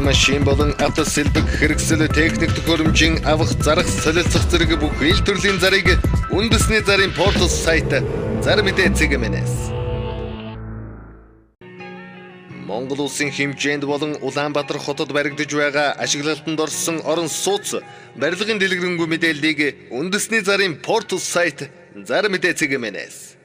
Автомашин болон автосэлбэг хэрэгсэл техник төхөөрөмжийн авах зарах солилцох зэрэг бүх ил төрлийн зарыг үндэсний зарын портал сайт Зар мэдээ цэгмэнэс. Монгол улсын хэмжээнд болон Улаанбаатар хотод баригдаж байгаа ашиглалтанд орсон орон сууц барилгын дэлгэрэнгүй мэдээллийг үндэсний зарын портал сайт Зар мэдээ цэгмэнэс.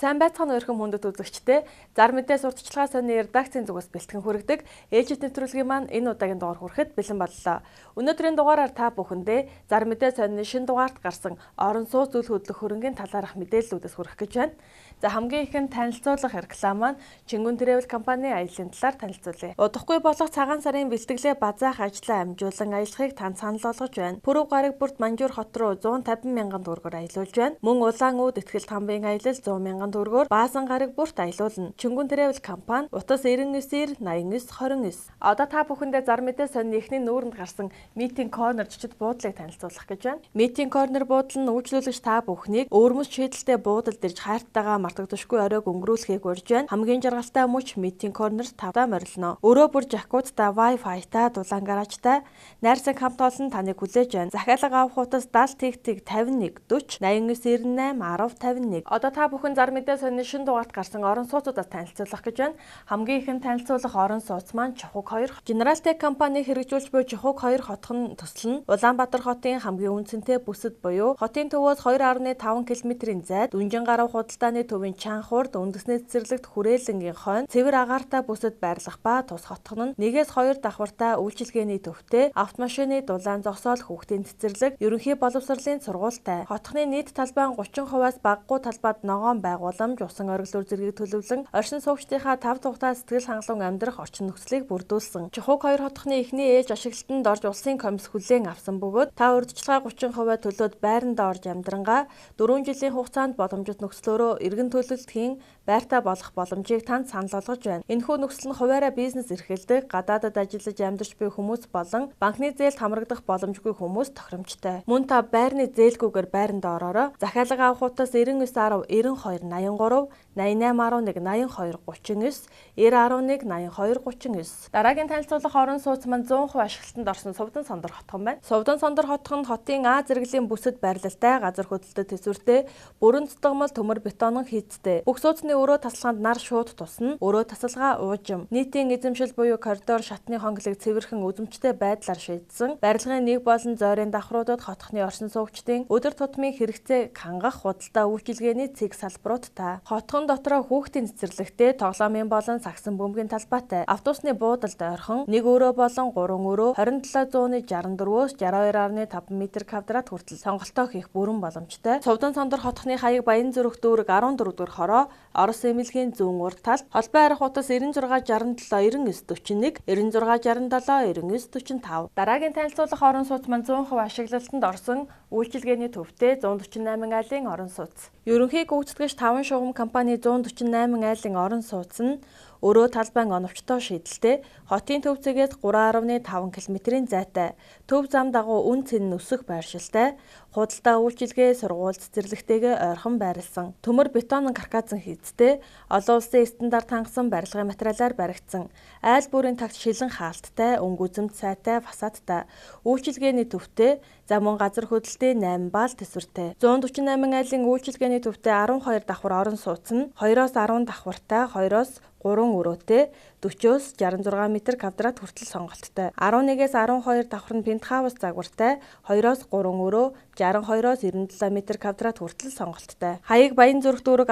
Сайн байцгаана өрхөм хүндэт үзэгчдээ Зар мэдээ сурталчилгаа сонины редакцийн зүгээс бэлтгэн хүргэдэг ээлжид нэвтрүүлгийн маань энэ удаагийн дугаар хүрэхэд бэлэн боллоо. Өнөөдрийн дугаараар та бүхэндээ Зар мэдээ сонины шинэ дугаарт гарсан орон сууц үйл хөдлөх хөрөнгийн талаарх мэдээллүүдээс хүргэх гэж байна. За хамгийн ихэнд танилцуулах реклам маань Чингүн Travel компани аяллаа талаар танилцуулъя. Удахгүй болох цагаан сарын бэлтгэлээ базаах ажлаа амжуулан аялахыг танд санал болгож байна. Пүрэв гараг бүрт Манжуур хот руу 150 мянган төгрөгөөр аялуулж байна. Мөн Улаан үүд Итгэл тамбын аялал 100 мянган төгрөгөөр Баасан гараг бүрт аялуулна. Чингүн Travel компани утас 99 89 29. Одоо та бүхэндээ Зар мэдээ сонины эхний нүүрэнд гарсан Meeting Corner жижиг буудлыг танилцуулах гэж байна. Meeting Corner буудал нь үйлчлүүлэгч та бүхнийг өвөрмөс шийдэлтэй буудалд ирж хайртайгаа мартагдашгүй оройг өнгөрүүлэхийг урьж байна. Хамгийн жаргалтай мөч Meeting Corner тавдаа морилно. Өрөө бүр жакуудтай Wi-Fi-та дулаан гаражтай найрсан хамт олон таныг хүлээж байна. Захиалга авах утас 70 51 40 89 98 10 51. Одоо та бүхэн Зар мэдээ сонины шинэ дугаарт гарсан орон сууцуудаас танилцуулах гэж байна. Хамгийн ихэнд танилцуулах орон сууц маань Чухуг 2. General Tech компани хэрэгжүүлж буй Чухуг 2 хотхон төсөл нь Улаанбаатар хотын хамгийн үнцэнтэй бүсэд буюу хотын төвөөс 2.5 км-ийн зайд Дүнжин гарав худалдааны төвийн Чанхуурд үндэсний цэцэрлэгт хүрээлэнгийн хойно цэвэр агаартай бүсэд байрлах ба тус хотхон нь 1-2 давхартай үйлчилгээний төвтэй автомашины дулаан зогсоол хүүхдийн цэцэрлэг ерөнхий боловсролын сургуультай хотхны нийт талбайн 30%-аас багагүй талбайд ногоон байгууламж усан оргилуур зэргийг төлөвлөн оршин суугчдынхаа 5 тухтай сэтгэл хангалуун амьдрах орчин нөхцөлийг бүрдүүлсэн. Чухуг 2 хотхны эхний ээж ашиглалтанд орж улсын комисс хүлээн авсан бөгөөд та урьдчилгаа 30% төлөөд байранд орж амьдрангаа 4 жилийн хугацаанд боломжит нөхцлөөрөө эргэн төлөлтийн байртай болох боломжийг танд санал болгож байна. Энэхүү нөхцөл нь хуваараа бизнес эрхэлдэг, гадаадад ажиллаж амьдарч буй хүмүүс болон банкны зээлд хамрагдах боломжгүй хүмүүс тохиромжтой. Мөн та байрны зээлгүйгээр байранд ороорой. Захиалга авах утас 99 10 92 83 8811 82 39 9011 82 39. Дараагийн танилцуулах орон сууц маань 100% ашиглалтанд орсон Сувдан Сондөр хотхон байна. Сувдан Сондөр хотхон хотын А зэрэглэлийн бүсэд байрлалтай газар хөдлөлтөд төсвөртэй бүрэн цэцгэмэл төмөр бетонон хийцтэй. Бүх сууцны өрөө тасалгаанд нар шууд тусна. Өрөө тасалгаа уужим. Нийтийн эзэмшил буюу коридор шатны хонглог цэвэрхэн үзэмжтэй байдлаар шийдсэн. Барилгын нэг болон зойрын давхруудад хотхны оршин суугчдын өдөр тутмын хэрэгцээг хангах худалдаа үйлчилгээний цэг салбаруудтай. Хотхон дотроо хүүхдийн цэцэрлэгтэй тоглоомын болон сагсан бөмбөгийн талбайтай. Автобусны буудалд ойрхон нэг өрөө болон 3 өрөө 2764-өөс 62.5 м2 хүртэл сонголтоо хийх бүрэн боломжтой. Сувдан Сондөр хотхны хаяг Баянзүрх дүүрэг 14 дугаар хороо Орос эмнэлгийн зүүн урд талд холбоо арих утас 9667 9941 9667 9945. Дараагийн танилцуулах орон сууц маань 100% ашиглалтанд орсон үйлчилгээний төвтэй 148 айлын орон сууц. Ерөнхий гүйцэтгэгч 5 шугам компани 148 айлын орон сууц нь өрөө талбайн оновчтой шийдэлтэй хотын төв цэгээс 3.5 км-ийн зайтай төв зам дагуу үн цэн нүсэх байршилтай худалдаа үйлчилгээ сургууль цэцэрлэгтэйгээ ойрхон байрлсан төмөр бетон карказын хийцтэй олон улсын стандарт хангасан барилгын материалаар баригдсан айл бүрийн тагт шилэн хаалттай өнгө үзэмт сайтай фасадтай үйлчилгээний төвтэй за мөн газар хөдлөлтийн 8 баал төсвөртэй 148 айлын үйлчилгээний төвтэй 12 давхар орон сууц нь 2-оос 10 давхартай 2-оос 3 өрөөтэй 40-оос 66 м2 хүртэл сонголттой. 11-ээс 12 давхар нь пентхаус загвартай 2-оос 3 өрөө 62-оос 97 м2 хүртэл сонголттой. Хаяг Баянзүрх дүүрэг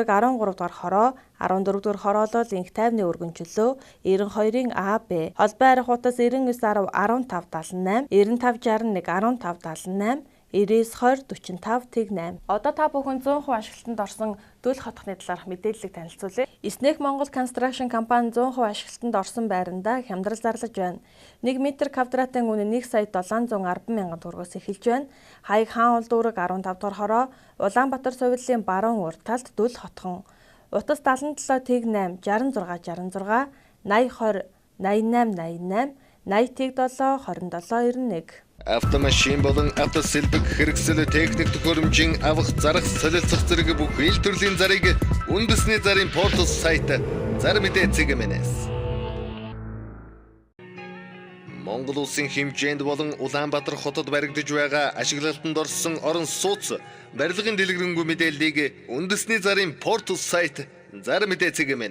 13 дугаар хороо 14 дугаар хороолол инх тайвны өргөнчлөө 92-ийн АБ холбоо арих утас 99 10 1578 9561 1578 9920 45 8. Одоо та бүхэн 100% ашиглалтанд орсон Дөл хотхны талаарх мэдээллийг танилцуулъя. Снег Монгол Construction компани 100% ашиглалтанд орсон байранда хямдрал зарлаж байна. 1 м2-ын үнэ 1,710 мянган төгрөгөөс эхэлж байна. Хаяг хаан ул дүүрэг 15 дугаар хороо Улаанбаатар сувиллын баруун урд талд Дөл хотхон. Утас 77 8 66 66 80 20 88 88 80 27 27 91. Автомашин болон автосэлбэг хэрэгсэл техник төхөөрөмжийн авах зарах солилцох зэрэг бүх ил төрлийн зарыг үндэсний зарын портал сайт Зар мэдээ цэгмэнэс. Монгол улсын хэмжээнд болон Улаанбаатар хотод баригдаж байгаа ашиглалтанд орсон орон сууц барилгын дэлгэрэнгүй мэдээллийг үндэсний зарын портал сайт Зар мэдээ цэгийн.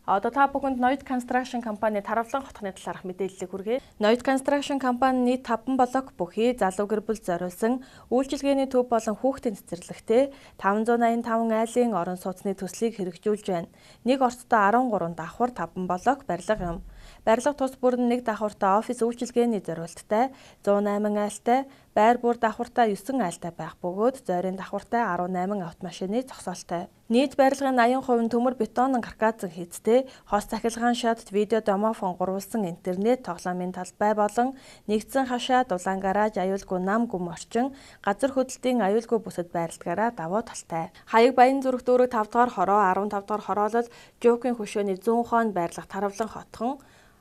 Одоо та бүхэнд Noid Construction компани Таравлан хотхны талаарх мэдээллийг хүргэе. Noid Construction компани нийт 5 блок бүхий залуу гэр бүл зориулсан үйлчилгээний төв болон хүүхдийн цэцэрлэгтэй 585 айлын орон сууцны төслийг хэрэгжүүлж байна. Нэг орцтой 13 давхар 5 блок барилга юм. Барилга тус бүр нь нэг давхартай офис үйлчилгээний зориулттай 108 айлтай, байр бүр давхартай 9 айлтай байх бөгөөд зойрын давхартай 18 автомашины зогсоолтой. Нийт барилгын 80% төмөр бетонн карказан хийцтэй, хос цахилгаан шатд видео домофон гурвалсан интернет тоглоомын талбай болон нэгдсэн хашаа дулаан гараж аюулгүй нам гүм орчин газар хөдлөлтийн аюулгүй бүсэд байрладгаараа давуу талтай. Хаяг Баян зүрх дүүрэг 5 дугаар хороо 15 дугаар хороолол Жокийн хөшөөний 100 хоон байрлах Таравлан хотхон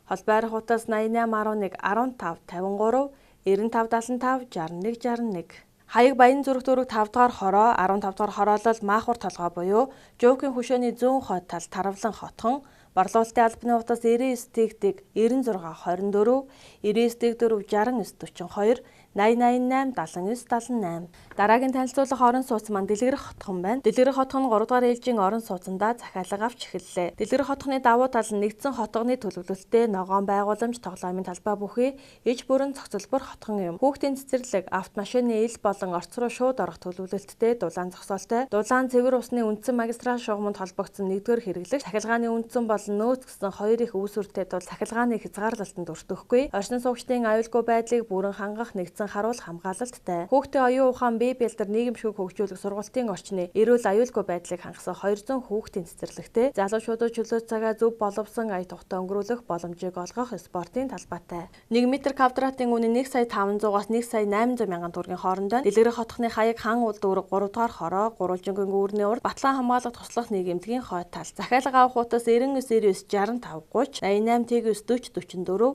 холбайр хутас 8811 15 53 9575 61 61. Хаяг Баян зүрх дүүрэг 5 дугаар хороо 15 дугаар хороолол Маахур толгой буюу Жокийн хөшөөний 100 хот тал Таравлан хотхон борлуулалтын албаны утас 99-ийг 96 24 99-4 69 42 8088 79 78. Дараагийн танилцуулах орон сууц маань Дэлгэрэх хотхон байна. Дэлгэрэх хотхон 3 дугаар ээлжийн орон сууцандаа захиалга авч эхэллээ. Дэлгэрэх хотхны давуу тал нь нэгдсэн хотгоны төлөвлөлттэй ногоон байгууламж тоглоомын талбай бүхий иж бүрэн цогцлбор хотхон юм. Хүүхдийн цэцэрлэг, автомашины ил болон орц руу шууд орох төлөвлөлттэй дулаан зогсоолтой. Дулаан цэвэр усны үндсэн магистраль шугамд холбогдсон 1-р хэрэглэгч цахилгааны үндсэн болон нөөц гэсэн 2 их үүсвэртэй тул цахилгааны хязгаарлалтанд өртөхгүй. Орчин суугчдын аюулгүй байдлыг бүрэн хангах нэгдсэн харуул хамгаалалттай. Хүүхдийн оюун ухаан бие бэлдэр нийгэмшиг хөгжүүлэх сургалтын орчны эрүүл аюулгүй байдлыг хангасан 200 хүүхдийн цэцэрлэгтэй залуучуудад чөлөө цагаа зөв боловсон ая тухтай өнгөрүүлэх боломжийг олгох спортын талбайтай. 1 м квадратын үнэ 1,500-аас 1,800,000 төгрөгийн хоорондоо Дэлгэрэх хотхны хаяг хан уул дүүрэг 3 дугаар хороо гурвалжингийн гүүрний урд Батлан хамгаалалт туслах нийгэмдгийн хойд тал. Захиалга авах утас 99 95 30 88 40 44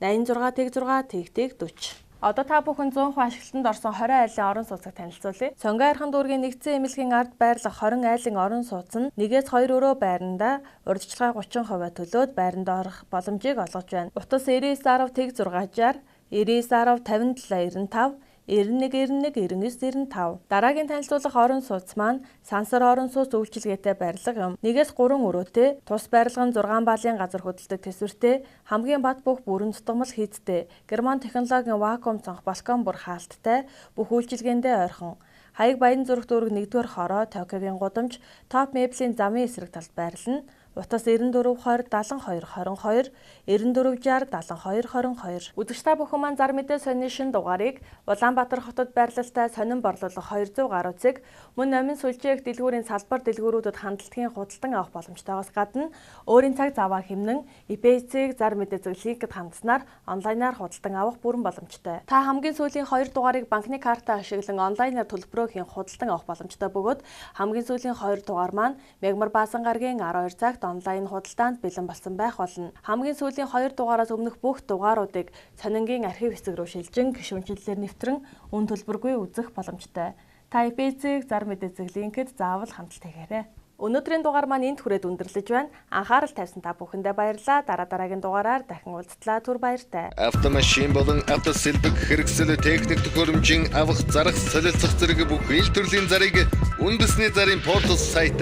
86 40. Одоо та бүхэн 100% ашиглалтанд орсон 20 айлын орон сууцыг танилцуулъя. Сонгон айрхан дүүргийн нэгдсэн эмнэлгийн ард байрлах 20 айлын орон сууц нь 1-2 өрөө байранда урьдчилгаа 30% төлөөд байранд орох боломжийг олгож байна. Утас 9910 660 9910 57 95 91 91 99 95. Дараагийн танилцуулах орон сууц маань Сансар орон сууц үйлчилгээтэй барилга юм. 1-3 өрөөтэй, тус барилга нь 6 балын газар хөдлөлтөд төсвөртэй, хамгийн бат бөх бүрэн тутамл хийцтэй, герман технологийн вакуум цонх балкон бүр хаалттай, бүх үйлчилгээндээ ойрхон. Хаяг Баян зүрх дүүрэг 1-р хороо Токиогийн гудамж топ меблийн замын эсрэг талд байрлана. Утас 9420 72 22 9460 72 22. Үзэгч та бүхэн маань Зар мэдээ сонины шин дугаарыг Улаанбаатар хотод байрлалтай сонин борлуулах 200 гаруй цэг мөн номын сүлжээх дэлгүүрийн салбар дэлгүүрүүдэд хандлтгийн худалдан авах боломжтойгоос гадна өөрийн цаг заваа хэмнэн ИП-цэг Зар мэдээ зөв линкэд хандаснаар онлайнаар худалдан авах бүрэн боломжтой. Та хамгийн сүүлийн 2 дугаарыг банкны картаа ашиглан онлайнаар төлбөрөө хийн худалдан авах боломжтой бөгөөд хамгийн сүүлийн 2 дугаар маань Мягмар Баасан гарагийн 12 цагт онлайн худалдаанд бэлэн болсон байх болно. Хамгийн сүүлийн 2 дугаараас өмнөх бүх дугааруудыг сонингийн архив хэсэг рүү шилжин гишүүнчлэлээр нэвтрэн үн төлбөргүй үзэх боломжтой. Та ИП-цэг Зар мэдээ зөв линкэд заавал хандлт хийгээрэй. Өнөөдрийн дугаар маань энд хүрээд өндөрлөж байна. Анхаарал тавьсан та бүхэндээ баярлалаа. Дараагийн дугаараар дахин уулзтлаа. Түр баяртай. Автомашин болон автосэлбэг хэрэгсэл техник төхөөрөмжийн авах зарах солилцох зэрэг бүх ил төрлийн зарыг үндэсний зарын портал сайт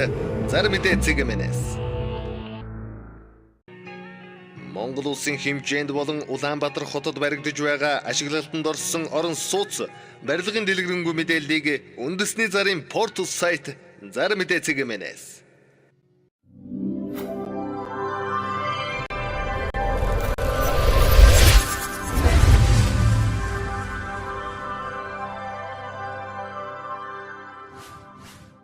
Зар мэдээ цэгийн. Монгол улсын хэмжээнд болон Улаанбаатар хотод баригдаж байгаа ашиглалтанд орсон орон сууц барилгын дэлгэрэнгүй мэдээллийг үндэсний зарын портал сайт Зар мэдээ цэгийн.